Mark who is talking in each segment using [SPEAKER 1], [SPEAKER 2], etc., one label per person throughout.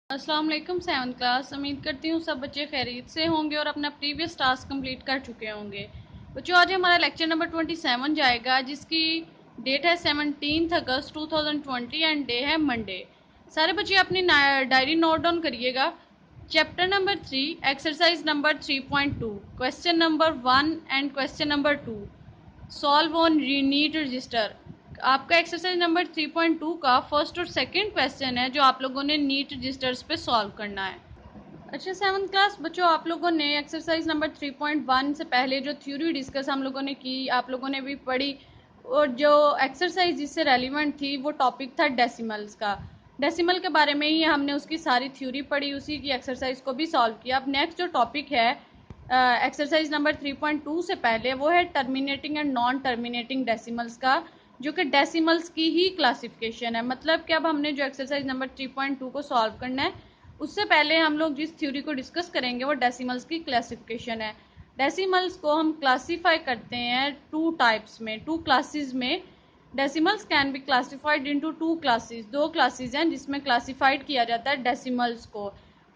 [SPEAKER 1] अस्सलाम वालेकुम 7th class. उम्मीद करती हूँ सब बच्चे खैरियत से होंगे और अपना प्रीवियस टास्क कंप्लीट कर चुके होंगे। बच्चों आज हमारा लेक्चर नंबर 27 जाएगा जिसकी डेट है 17 अगस्त 2020 एंड डे है मंडे। सारे बच्चे अपनी डायरी नोट डाउन करिएगा। Chapter number 3 exercise number 3.2 question number 1 and question number 2 solve on neat register. आपका एक्सरसाइज नंबर 3.2 का फर्स्ट और सेकंड क्वेश्चन है जो आप लोगों ने नीट रजिस्टर्स पे सॉल्व करना है। अच्छा 7th क्लास बच्चों, आप लोगों ने एक्सरसाइज नंबर 3.1 से पहले जो थ्योरी डिस्कस हम लोगों ने की, आप लोगों ने भी पढ़ी, और जो एक्सरसाइज जिससे रेलिवेंट थी वो टॉपिक था डेसिमल्स का। डेसिमल के बारे में ही हमने उसकी सारी थ्योरी पढ़ी, उसी की एक्सरसाइज को भी सॉल्व किया। अब नेक्स्ट जो टॉपिक है एक्सरसाइज नंबर 3.2 से पहले, वो है terminating and non terminating decimals का, जो कि डेसिमल्स की ही क्लासिफिकेशन है। मतलब कि अब हमने जो एक्सरसाइज नंबर 3.2 को सॉल्व करना है, उससे पहले हम लोग जिस थ्योरी को डिस्कस करेंगे वो डेसिमल्स की क्लासिफिकेशन है। डेसिमल्स को हम क्लासीफाई करते हैं टू टाइप्स में, टू क्लासेस में। Decimals can be classified into two classes. दो क्लासेस हैं जिसमें क्लासिफाइड किया जाता है डेसिमल्स को।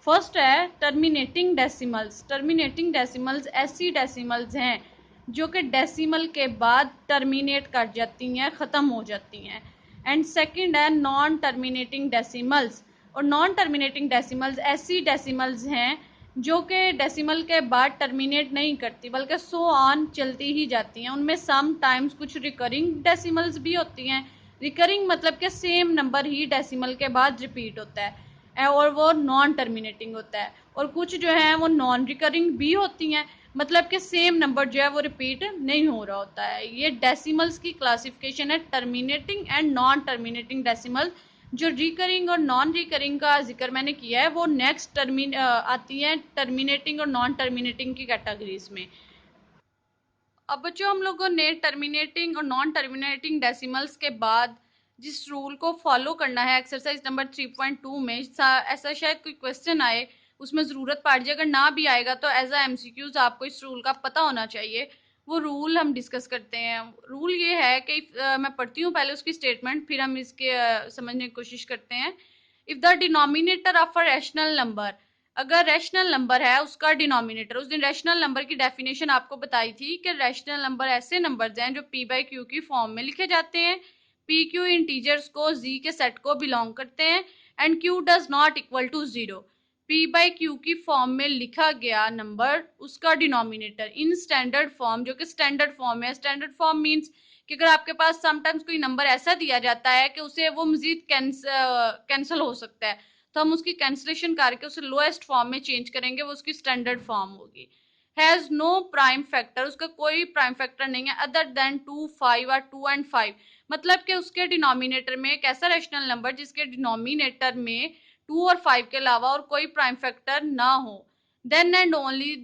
[SPEAKER 1] फर्स्ट है टर्मिनेटिंग डेसिमल्स। टर्मिनेटिंग डेसिमल्स ऐसी डेसिमल्स हैं जो कि डेसिमल के बाद टर्मिनेट कर जाती हैं, ख़त्म हो जाती हैं। एंड सेकंड है नॉन टर्मिनेटिंग डेसिमल्स। और नॉन टर्मिनेटिंग डेसिमल्स ऐसी डेसिमल्स हैं जो कि डेसिमल के बाद टर्मिनेट नहीं करती बल्कि सो ऑन चलती ही जाती हैं। उनमें सम टाइम्स कुछ रिकरिंग डेसिमल्स भी होती हैं। रिकरिंग मतलब कि सेम नंबर ही डेसिमल के बाद रिपीट होता है और वो नॉन टर्मिनेटिंग होता है। और कुछ जो है वो नॉन रिकरिंग भी होती हैं, मतलब कि सेम नंबर जो है वो रिपीट नहीं हो रहा होता है। ये डेसिमल्स की क्लासिफिकेशन है, terminating and non terminating decimal. जो रिकरिंग और नॉन रिकरिंग का जिक्र मैंने किया है वो नेक्स्ट आती है टर्मिनेटिंग और नॉन टर्मिनेटिंग की कैटेगरीज में। अब बच्चों हम लोगों ने टर्मिनेटिंग और नॉन टर्मिनेटिंग डेसिमल्स के बाद जिस रूल को फॉलो करना है एक्सरसाइज नंबर 3.2 में, ऐसा शायद कोई क्वेश्चन आए उसमें ज़रूरत पड़ जाए, अगर ना भी आएगा तो एज अ एमसीक्यूज आपको इस रूल का पता होना चाहिए। वो रूल हम डिस्कस करते हैं। रूल ये है कि मैं पढ़ती हूँ पहले उसकी स्टेटमेंट, फिर हम इसके समझने की कोशिश करते हैं। If the denominator of a rational number, अगर रैशनल नंबर है उसका डिनोमिनेटर, उस दिन रैशनल नंबर की डेफिनेशन आपको बताई थी कि रैशनल नंबर ऐसे नंबर्स हैं जो p बाई क्यू की फॉर्म में लिखे जाते हैं। p q इंटीजर्स को z के सेट को बिलोंग करते हैं and q does not equal to 0। p by Q की फॉर्म में लिखा गया नंबर उसका डिनोमिनेटर इन स्टैंडर्ड फॉर्म, जो कि स्टैंडर्ड फॉर्म है। स्टैंडर्ड फॉर्म मीन्स कि अगर आपके पास समटाइम्स कोई नंबर ऐसा दिया जाता है कि उसे वो मजीद कैंसिल हो सकता है, तो हम उसकी कैंसिलेशन करके उसे लोएस्ट फॉर्म में चेंज करेंगे, वो उसकी स्टैंडर्ड फॉर्म होगी। हैज नो प्राइम फैक्टर, उसका कोई प्राइम फैक्टर नहीं है अदर देन 2, 5 और 2 एंड 5। मतलब कि उसके डिनोमिनेटर में एक ऐसा रैशनल नंबर जिसके डिनोमिनेटर में 2 और 5 के अलावा और कोई प्राइम फैक्टर ना हो, then and only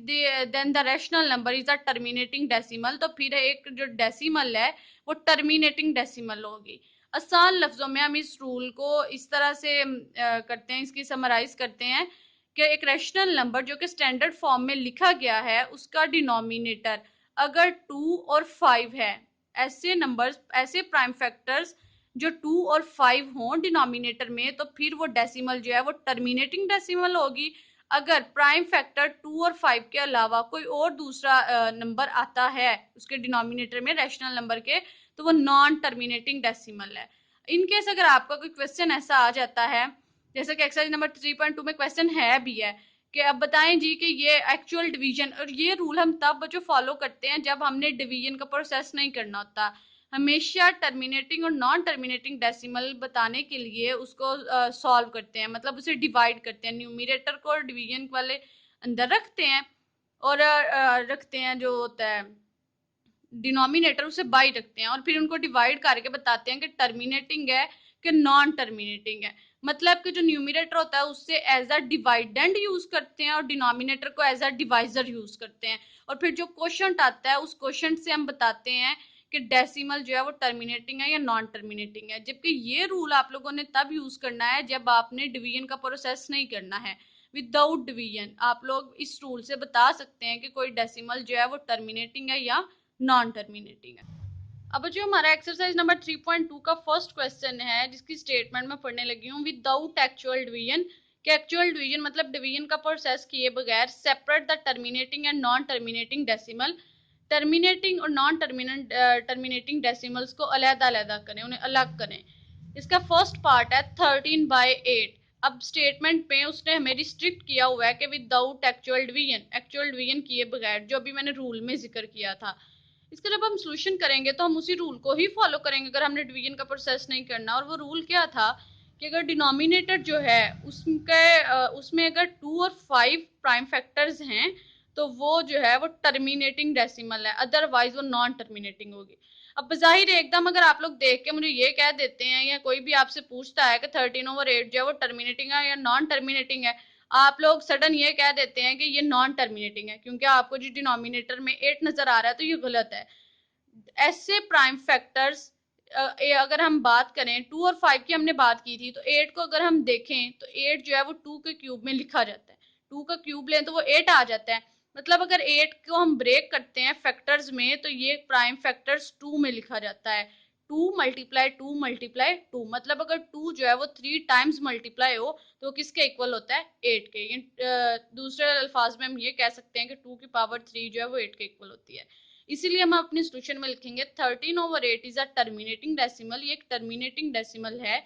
[SPEAKER 1] then the rational number is a terminating decimal. तो फिर एक जो डेसिमल है वो टर्मिनेटिंग डेसिमल होगी। आसान लफ्जों में हम इस रूल को इस तरह से करते हैं, इसकी समराइज करते हैं कि एक रैशनल नंबर जो कि स्टैंडर्ड फॉर्म में लिखा गया है उसका डिनोमिनेटर अगर 2 और 5 है, ऐसे नंबर्स, ऐसे प्राइम फैक्टर्स जो 2 और 5 हों डिनोमिनेटर में, तो फिर वो डेसिमल जो है वो टर्मिनेटिंग डेसिमल होगी। अगर प्राइम फैक्टर 2 और 5 के अलावा कोई और दूसरा नंबर आता है उसके डिनोमिनेटर में रैशनल नंबर के, तो वो नॉन टर्मिनेटिंग डेसिमल है। इनकेस अगर आपका कोई क्वेश्चन ऐसा आ जाता है, जैसे कि एक्सरसाइज नंबर 3.2 में क्वेश्चन है भी है कि अब बताएं जी कि ये एक्चुअल डिवीजन, और ये रूल हम तब जो फॉलो करते हैं जब हमने डिवीजन का प्रोसेस नहीं करना होता। हमेशा टर्मिनेटिंग और नॉन टर्मिनेटिंग डेसिमल बताने के लिए उसको सॉल्व करते हैं, मतलब उसे डिवाइड करते हैं, न्यूमिनेटर को और डिवीजन वाले अंदर रखते हैं और रखते हैं जो होता है डिनोमिनेटर उसे बाई रखते हैं और फिर उनको डिवाइड करके बताते हैं कि टर्मिनेटिंग है कि नॉन टर्मिनेटिंग है। मतलब कि जो न्यूमिनेटर होता है उससे एज अ डिवाइडेंड यूज करते हैं और डिनोमिनेटर को एज अ डिवाइजर यूज करते हैं। और फिर जो क्वेश्चन आता है उस क्वेश्चन से हम बताते हैं कि डेसिमल जो है वो टर्मिनेटिंग है या नॉन टर्मिनेटिंग है। जबकि ये रूल आप लोगों ने तब यूज करना है जब आपने डिवीजन का प्रोसेस नहीं करना है। विदाउट डिवीजन आप लोग इस रूल से बता सकते हैं कि कोई डेसिमल जो है वो टर्मिनेटिंग है या नॉन टर्मिनेटिंग है। अब जो हमारा एक्सरसाइज नंबर 3.2 का फर्स्ट क्वेश्चन है जिसकी स्टेटमेंट मैं पढ़ने लगी हूँ, विदाउट एक्चुअल डिवीजन कि एक्चुअल डिवीजन मतलब डिवीजन का प्रोसेस किए बगैर separate the terminating and non terminating decimal, terminating और नॉन टर्मिनेटिंग डेसिमल्स को अलग-अलग करें, उन्हें अलग करें। इसका फर्स्ट पार्ट है 13/8। अब स्टेटमेंट पे उसने हमें रिस्ट्रिक्ट किया हुआ है कि without actual division, actual division किए बगैर, जो अभी मैंने रूल में जिक्र किया था। इसका जब हम सोल्यूशन करेंगे तो हम उसी रूल को ही फॉलो करेंगे अगर हमने डिवीजन का प्रोसेस नहीं करना। और वो रूल क्या था कि अगर डिनोमिनेटर जो है उसमें अगर 2 और 5 प्राइम फैक्टर्स हैं तो वो जो है वो टर्मिनेटिंग डेसिमल है, अदरवाइज वो नॉन टर्मिनेटिंग होगी। अब जाहिर है एकदम अगर आप लोग देख के मुझे ये कह देते हैं या कोई भी आपसे पूछता है कि 13/8 जो है वो टर्मिनेटिंग है या नॉन टर्मिनेटिंग है, आप लोग सडन ये कह देते हैं कि ये नॉन टर्मिनेटिंग है क्योंकि आपको जो डिनोमिनेटर में 8 नजर आ रहा है तो ये गलत है। ऐसे प्राइम फैक्टर्स अगर हम बात करें 2 और 5 की हमने बात की थी, तो 8 को अगर हम देखें तो 8 जो है वो 2 के क्यूब में लिखा जाता है। 2 का क्यूब लें तो वो 8 आ जाता है। मतलब अगर 8 को हम ब्रेक करते हैं फैक्टर्स में तो ये प्राइम फैक्टर्स 2 में लिखा जाता है। 2 मल्टीप्लाई 2 मल्टीप्लाई 2, मतलब अगर 2 जो है वो 3 टाइम्स मल्टीप्लाई हो तो किसके इक्वल होता है? 8 के। दूसरे अल्फाज में हम ये कह सकते हैं कि 2 की पावर 3 जो है वो 8 के इक्वल होती है। इसीलिए हम अपनी सोल्यूशन में लिखेंगे 13/8 इज अ टर्मिनेटिंग डेसिमल। ये एक टर्मिनेटिंग डेसिमल है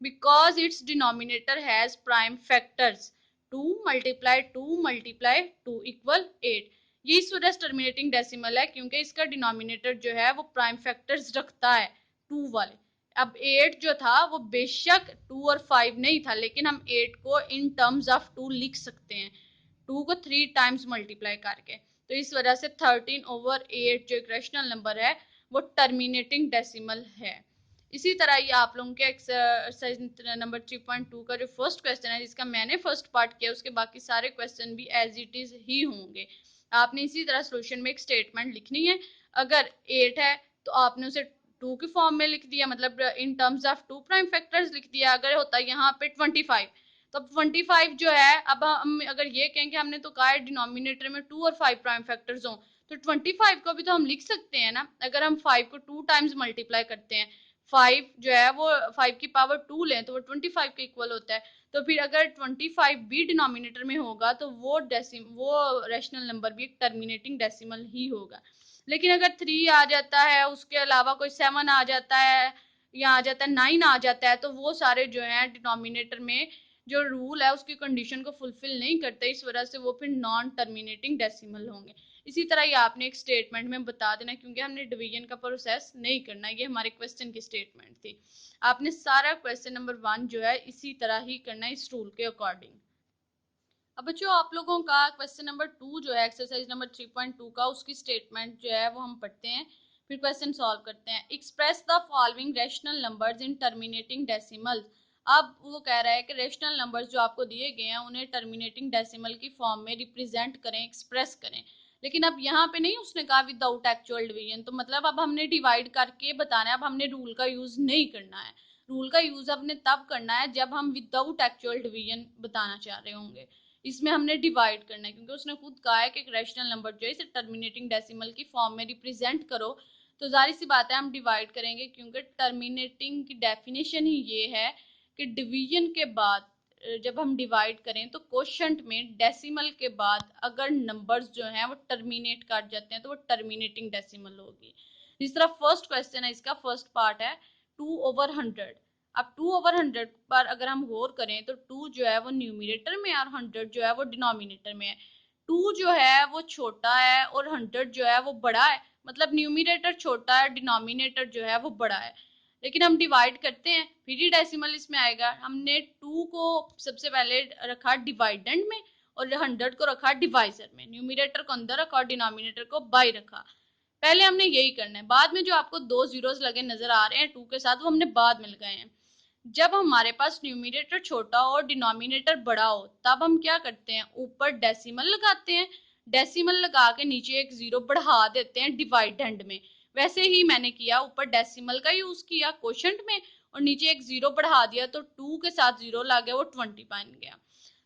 [SPEAKER 1] because it's denominator has prime factors 2 multiply 2 multiply 2 equal 8। ये इस वजह से टर्मिनेटिंग डेसिमल है क्योंकि इसका डिनोमिनेटर जो है वो प्राइम फैक्टर्स रखता है 2 वाले। अब 8 जो था वो बेशक 2 और 5 नहीं था, लेकिन हम 8 को इन टर्म्स ऑफ 2 लिख सकते हैं, 2 को 3 टाइम्स मल्टीप्लाई करके। तो इस वजह से 13/8 जो एक रैशनल नंबर है वो टर्मिनेटिंग डेसिमल है। इसी तरह ये आप लोगों के एक्सरसाइज नंबर 3.2 का जो फर्स्ट क्वेश्चन है जिसका मैंने फर्स्ट पार्ट किया, उसके बाकी सारे क्वेश्चन भी एज इट इज ही होंगे। आपने इसी तरह सोल्यूशन में एक स्टेटमेंट लिखनी है। अगर 8 है तो आपने उसे 2 की फॉर्म में लिख दिया, मतलब in terms of 2 prime factors लिख दिया। अगर होता है यहाँ पे 25 तो अब 25 जो है, अब हम अगर ये कहें कि हमने तो कहा है डिनोमिनेटर में 2 और 5 प्राइम फैक्टर्स हों, तो 25 को भी तो हम लिख सकते हैं ना। अगर हम 5 को 2 टाइम्स मल्टीप्लाई करते हैं, 5 जो है वो 5 की पावर 2 लें तो वो 25 के इक्वल होता है। तो फिर अगर 25 भी डिनोमिनेटर में होगा तो वो रैशनल नंबर भी एक टर्मिनेटिंग डेसिमल ही होगा। लेकिन अगर 3 आ जाता है, उसके अलावा कोई 7 आ जाता है या आ जाता है 9 आ जाता है, तो वो सारे जो है डिनोमिनेटर में जो रूल है उसकी कंडीशन को फुलफिल नहीं करते, इस वजह से वो फिर नॉन टर्मिनेटिंग डेसिमल होंगे। इसी तरह ये आपने एक स्टेटमेंट में बता देना क्योंकि हमने डिवीजन का प्रोसेस नहीं करना, ये हमारे क्वेश्चन की स्टेटमेंट थी। आपने सारा क्वेश्चन नंबर 1 जो है इसी तरह ही करना है, इस रूल के अकॉर्डिंग। अब बच्चों आप लोगों का क्वेश्चन नंबर 2 जो है एक्सरसाइज नंबर 3.2 का, उसकी स्टेटमेंट जो है वो हम पढ़ते हैं फिर क्वेश्चन सॉल्व करते हैं। Express the following rational numbers in terminating decimal. अब वो कह रहा है कि रैशनल नंबर्स जो आपको दिए गए हैं उन्हें टर्मिनेटिंग डेसिमल की फॉर्म में रिप्रेजेंट करें, एक्सप्रेस करें। लेकिन अब यहाँ पे नहीं उसने कहा विदाउट एक्चुअल डिवीजन, तो मतलब अब हमने डिवाइड करके बताना है, अब हमने रूल का यूज नहीं करना है। रूल का यूज हमने तब करना है जब हम विदाउट एक्चुअल डिवीजन बताना चाह रहे होंगे। इसमें हमने डिवाइड करना है क्योंकि उसने खुद कहा है कि एक रैशनल नंबर जो है इसे टर्मिनेटिंग डेसिमल की फॉर्म में रिप्रेजेंट करो, तो जाहिर सी बात है हम डिवाइड करेंगे क्योंकि टर्मिनेटिंग की डेफिनेशन ही ये है कि डिवीजन के बाद जब हम डिवाइड करें तो कोशंट में डेसिमल के बाद अगर नंबर्स जो हैं वो टर्मिनेट कर जाते हैं तो वो टर्मिनेटिंग डेसिमल होगी। जिस तरह फर्स्ट क्वेश्चन है इसका फर्स्ट पार्ट है 2/100। अब 2/100 पर अगर हम गौर करें तो 2 जो है वो न्यूमिनेटर में और 100 जो है वो डिनोमिनेटर में है। 2 जो है वो छोटा है और 100 जो है वो बड़ा है, मतलब न्यूमिनेटर छोटा है, डिनोमिनेटर जो है वो बड़ा है। लेकिन हम डिवाइड करते हैं फिर ही डेसिमल इसमें आएगा। हमने 2 को सबसे पहले रखा डिवाइडेंड में और 100 को रखा डिवाइजर में, न्यूमिनेटर को अंदर रखा और डिनोमिनेटर को बाई रखा। पहले हमने यही करना है, बाद में जो आपको 2 जीरोस लगे नजर आ रहे हैं 2 के साथ वो हमने बाद में लगाए हैं। जब हमारे पास न्यूमिनेटर छोटा हो और डिनोमिनेटर बड़ा हो तब हम क्या करते हैं, ऊपर डेसिमल लगाते हैं, डेसिमल लगा के नीचे एक जीरो बढ़ा देते हैं डिवाइडेंड में। वैसे ही मैंने किया, ऊपर डेसिमल का यूज किया कोशंट में और नीचे एक जीरो बढ़ा दिया तो 2 के साथ जीरो लग गया, वो 20 बन गया।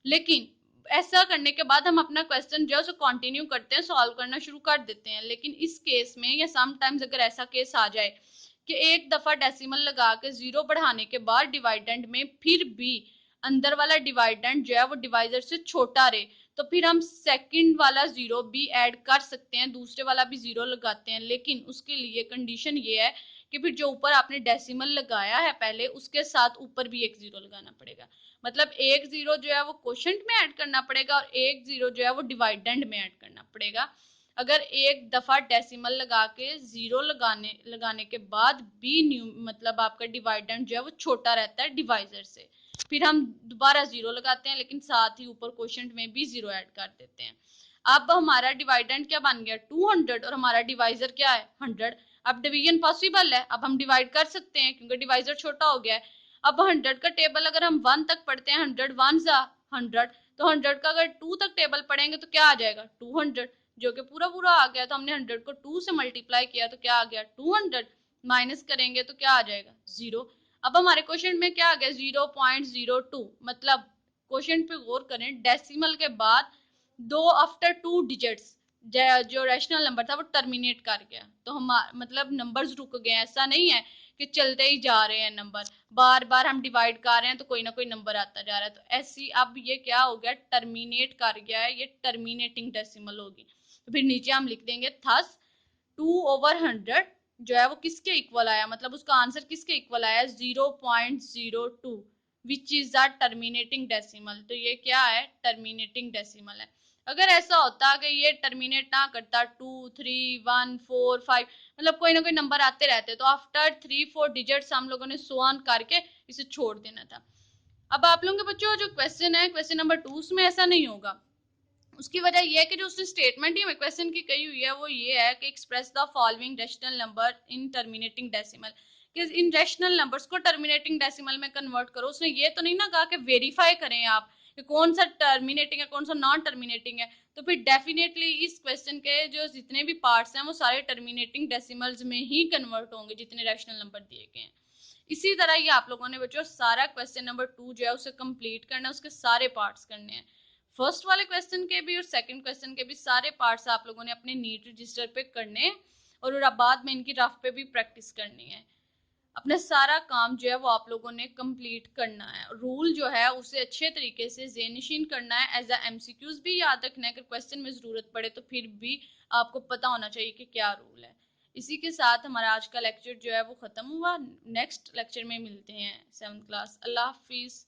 [SPEAKER 1] लेकिन ऐसा करने के बाद हम अपना क्वेश्चन जो है कंटिन्यू करते हैं, सॉल्व करना शुरू कर देते हैं। लेकिन इस केस में या समटाइम्स अगर ऐसा केस आ जाए कि एक दफा डेसिमल लगा के जीरो बढ़ाने के बाद डिवाइडेंड में फिर भी अंदर वाला डिवाइडेंड जो है वो डिवाइजर से छोटा रहे, तो फिर हम सेकंड वाला जीरो भी ऐड कर सकते हैं, दूसरे वाला भी जीरो लगाते हैं, लेकिन उसके लिए कंडीशन ये है कि फिर जो ऊपर आपने डेसिमल लगाया है पहले, उसके साथ ऊपर भी एक जीरो लगाना पड़ेगा। मतलब एक जीरो जो है वो क्वोशंट में ऐड करना पड़ेगा और एक जीरो जो है वो डिवाइडेंड में ऐड करना पड़ेगा। अगर एक दफा डेसिमल लगा के जीरो लगाने के बाद भी न्यू मतलब आपका डिवाइडेंड जो है वो छोटा रहता है डिवाइजर से, फिर हम दोबारा जीरो लगाते हैं, लेकिन साथ ही ऊपर क्वोशंट में भी जीरो ऐड कर देते हैं। अब हमारा डिवाइडेंड क्या बन गया 200 और हमारा डिवाइजर क्या है 100। अब डिवीजन पॉसिबल है, अब हम डिवाइड कर सकते हैं क्योंकि डिवाइजर छोटा हो गया है। अब 100 का टेबल अगर हम 1 तक पढ़ते हैं, 100 वन जा 100, तो 100 का अगर 2 तक टेबल पढ़ेंगे तो क्या आ जाएगा 200, जो कि पूरा पूरा आ गया। तो हमने 100 को 2 से मल्टीप्लाई किया तो क्या आ गया 200, माइनस करेंगे तो क्या आ जाएगा 0। अब हमारे क्वेश्चन में क्या आ गया 0.02, मतलब क्वेश्चन पे गौर करें, डेसिमल के बाद दो आफ्टर 2 डिजिट्स जो रैशनल नंबर था वो टर्मिनेट कर गया, तो हम मतलब नंबर्स रुक गए। ऐसा नहीं है कि चलते ही जा रहे हैं नंबर, बार बार हम डिवाइड कर रहे हैं तो कोई ना कोई नंबर आता जा रहा है, तो ऐसी अब ये क्या हो गया टर्मिनेट कर गया है, ये टर्मिनेटिंग डेसिमल होगी। तो फिर नीचे हम लिख देंगे थस 2/100 जो है वो किसके इक्वल आया, मतलब उसका आंसर किसके इक्वल आया 0.02, which is the terminating decimal. तो ये क्या है टर्मिनेटिंग डेसिमल है। अगर ऐसा होता कि ये टर्मिनेट ना करता 2 3 1 4 5, मतलब कोई ना कोई नंबर आते रहते, तो आफ्टर 3 4 डिजिट्स हम लोगों ने सो ऑन करके इसे छोड़ देना था। अब आप लोगों के बच्चों जो क्वेश्चन है क्वेश्चन नंबर 2, उसमें ऐसा नहीं होगा। उसकी वजह यह है कि जो उसने स्टेटमेंट ही हमें क्वेश्चन की कही हुई है वो ये है कि express the following rational number in terminating decimal, कि इन रैशनल नंबर्स को टर्मिनेटिंग डेसिमल में कन्वर्ट करो। उसने ये तो नहीं ना कहा कि वेरीफाई करें आप कि कौन सा टर्मिनेटिंग है कौन सा नॉन टर्मिनेटिंग है। तो फिर डेफिनेटली इस क्वेश्चन के जो जितने भी पार्ट्स हैं वो सारे टर्मिनेटिंग डेसिमल्स में ही कन्वर्ट होंगे जितने रैशनल नंबर दिए गए हैं। इसी तरह ये आप लोगों ने बच्चों सारा क्वेश्चन नंबर 2 जो है उसे कंप्लीट करना है, उसके सारे पार्ट्स करने हैं। फर्स्ट वाले क्वेश्चन के भी और सेकंड क्वेश्चन के भी सारे पार्ट्स आप लोगों ने अपने नीट रजिस्टर पे करने हैं और बाद में इनकी रफ पे भी प्रैक्टिस करनी है। अपना सारा काम जो है वो आप लोगों ने कंप्लीट करना है। रूल जो है उसे अच्छे तरीके से ज़ेनिशीन करना है, एज अ एमसीक्यूज भी याद रखना है, अगर क्वेश्चन में ज़रूरत पड़े तो फिर भी आपको पता होना चाहिए कि क्या रूल है। इसी के साथ हमारा आज का लेक्चर जो है वो ख़त्म हुआ। नेक्स्ट लेक्चर में मिलते हैं 7th क्लास। अल्लाह हाफिज़।